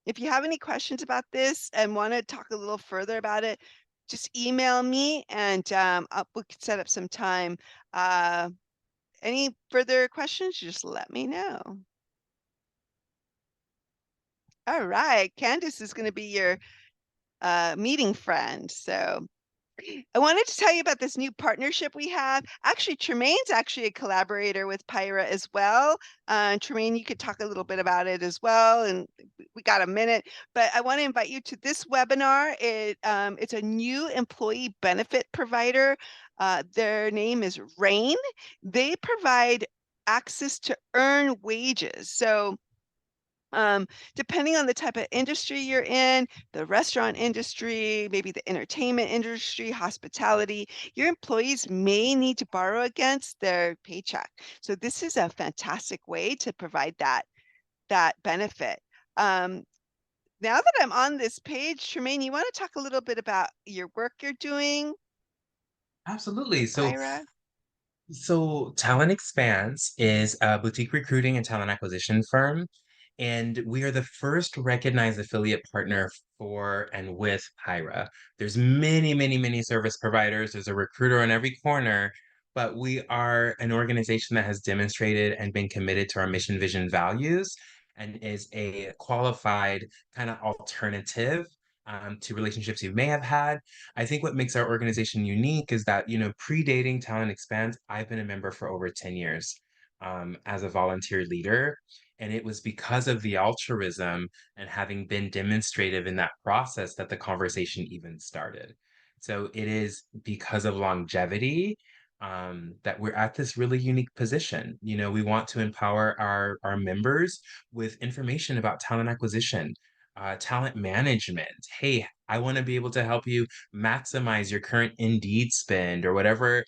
if you have any questions about this and want to talk a little further about it, just email me and we could set up some time. Any further questions, just let me know. All right, Candace is going to be your meeting friend. So I wanted to tell you about this new partnership we have. Actually, Tremaine's actually a collaborator with PIHRA as well. Tremaine, you could talk a little bit about it as well, and we got a minute. But I want to invite you to this webinar. It's a new employee benefit provider. Their name is Rain. They provide access to earn wages. So depending on the type of industry you're in, the restaurant industry, maybe the entertainment industry, hospitality, your employees may need to borrow against their paycheck. So this is a fantastic way to provide that that benefit. Now that I'm on this page, Tremaine, you want to talk a little bit about your work you're doing Absolutely. with PIHRA? So Talent Expanse is a boutique recruiting and talent acquisition firm, and we are the first recognized affiliate partner for and with PIHRA. There's many, many, many service providers. There's a recruiter on every corner, but we are an organization that has demonstrated and been committed to our mission, vision, values, and is a qualified kind of alternative to relationships you may have had. I think what makes our organization unique is that, predating Talent Expanse, I've been a member for over 10 years as a volunteer leader. And it was because of the altruism and having been demonstrative in that process that the conversation even started. So it is because of longevity that we're at this really unique position. We want to empower our members with information about talent acquisition, talent management. Hey, I want to be able to help you maximize your current Indeed spend or whatever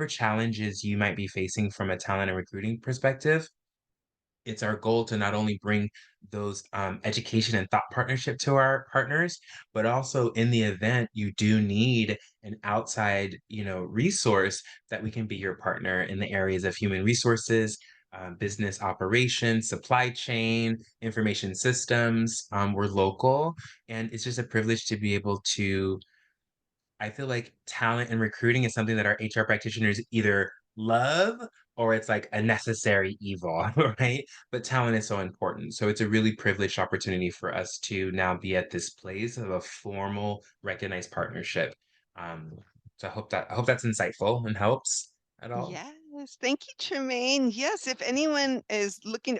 challenges you might be facing from a talent and recruiting perspective. It's our goal to not only bring those education and thought partnership to our partners, but also in the event you do need an outside, resource, that we can be your partner in the areas of human resources, business operations, supply chain, information systems. We're local, and it's just a privilege to be able to. I feel like talent and recruiting is something that our HR practitioners either love or it's like a necessary evil, right? But talent is so important. So it's a really privileged opportunity for us to now be at this place of a formal, recognized partnership. Um, so I hope that's insightful and helps at all. Yes, thank you, Tremaine. Yes, if anyone is looking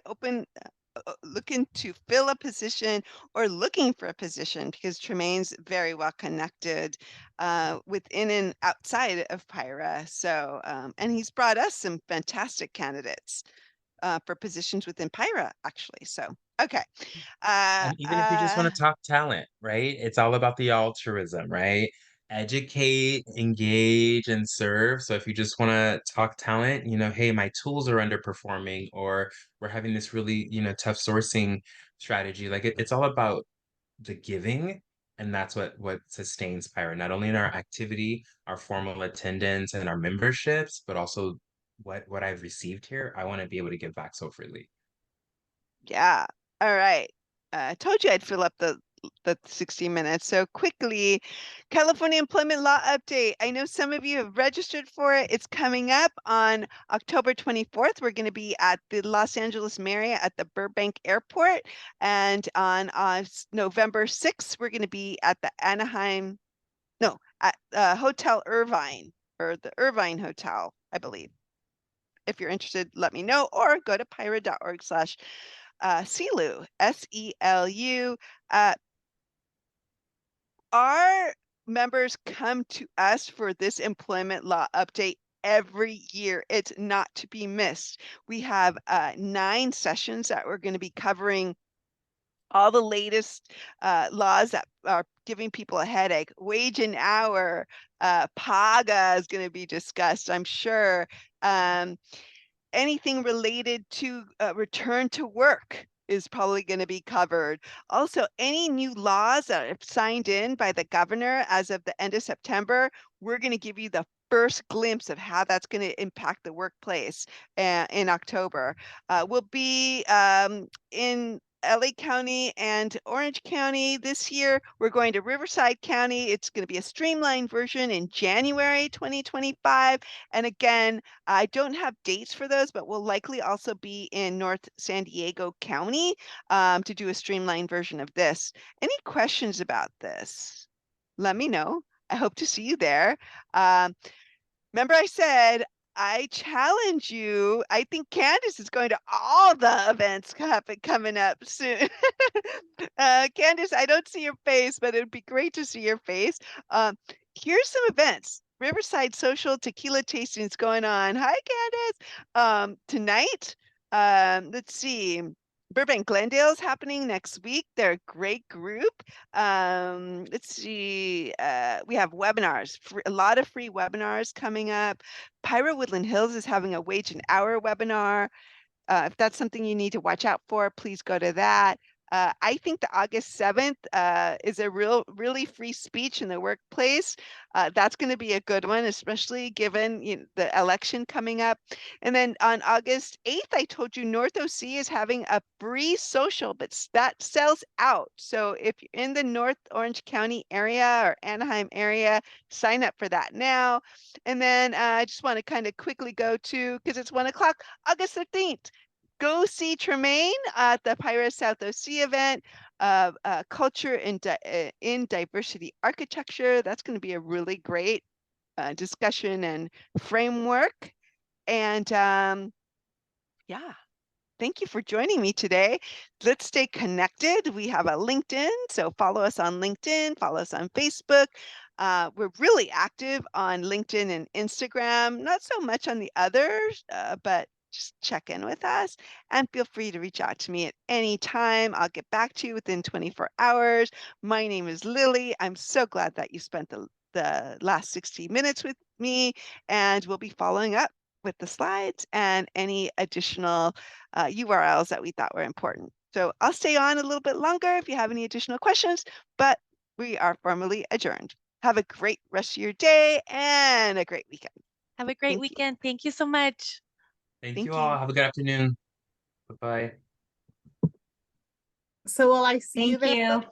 to fill a position or looking for a position, because Tremaine's very well connected within and outside of PIHRA. So, and he's brought us some fantastic candidates for positions within PIHRA, actually. So, okay. Uh, And even if you just uh, want to talk talent, right? It's all about the altruism, right? Educate, engage, and serve. So if you just want to talk talent, hey, my tools are underperforming, or we're having this really, tough sourcing strategy. Like it's all about the giving, and that's what sustains Pyra, not only in our activity, our formal attendance, and our memberships, but also what I've received here. I want to be able to give back so freely. Yeah. All right. I told you I'd fill up the 60 minutes. So quickly, California employment law update. I know some of you have registered for it. It's coming up on October 24th. We're going to be at the Los Angeles Marriott at the Burbank Airport. And on November 6th, we're going to be at the Anaheim, no, at Hotel Irvine, or the Irvine Hotel, I believe. If you're interested, let me know, or go to pyra.org/. SELU, SELU. Our members come to us for this employment law update every year. It's not to be missed. We have 9 sessions that we're going to be covering all the latest laws that are giving people a headache. Wage and hour, PAGA is going to be discussed, I'm sure. Anything related to return to work is probably going to be covered. Also, any new laws that are signed in by the governor as of the end of September, we're going to give you the first glimpse of how that's going to impact the workplace in October. We'll be in LA County and Orange County this year. We're going to Riverside County. It's going to be a streamlined version in January 2025. And again, I don't have dates for those, but we'll likely also be in North San Diego County to do a streamlined version of this. Any questions about this? Let me know. I hope to see you there. Um, Remember I said I challenge you. I think Candace is going to all the events coming up soon. Candace, I don't see your face, but it'd be great to see your face. Um, Here's some events. Riverside Social Tequila tasting is going on. Hi, Candace. Tonight, let's see. Burbank Glendale is happening next week. They're a great group. Let's see. We have webinars, a lot of free webinars coming up. Pyro Woodland Hills is having a wage and hour webinar. If that's something you need to watch out for, please go to that. I think the August 7th is a really free speech in the workplace. That's going to be a good one, especially given the election coming up. And then on August 8th, I told you North OC is having a free social, but that sells out. So if you're in the North Orange County area or Anaheim area, sign up for that now. And then I just want to kind of quickly go to, because it's 1 o'clock, August 15th. Go see Tremaine at the PIHRA South OC event, Culture in Diversity Architecture. That's going to be a really great discussion and framework. And yeah, thank you for joining me today. Let's stay connected. We have a LinkedIn, so follow us on LinkedIn, follow us on Facebook. We're really active on LinkedIn and Instagram, not so much on the others, but just check in with us and feel free to reach out to me at any time. I'll get back to you within 24 hours. My name is Lily. I'm so glad that you spent the last 60 minutes with me, and we'll be following up with the slides and any additional URLs that we thought were important. So I'll stay on a little bit longer if you have any additional questions, but we are formally adjourned. Have a great rest of your day and a great weekend. Have a great Thank you. weekend. Thank you so much. Thank you Thank all. you. Have a good afternoon. Bye-bye. So will I see you Thank there? you.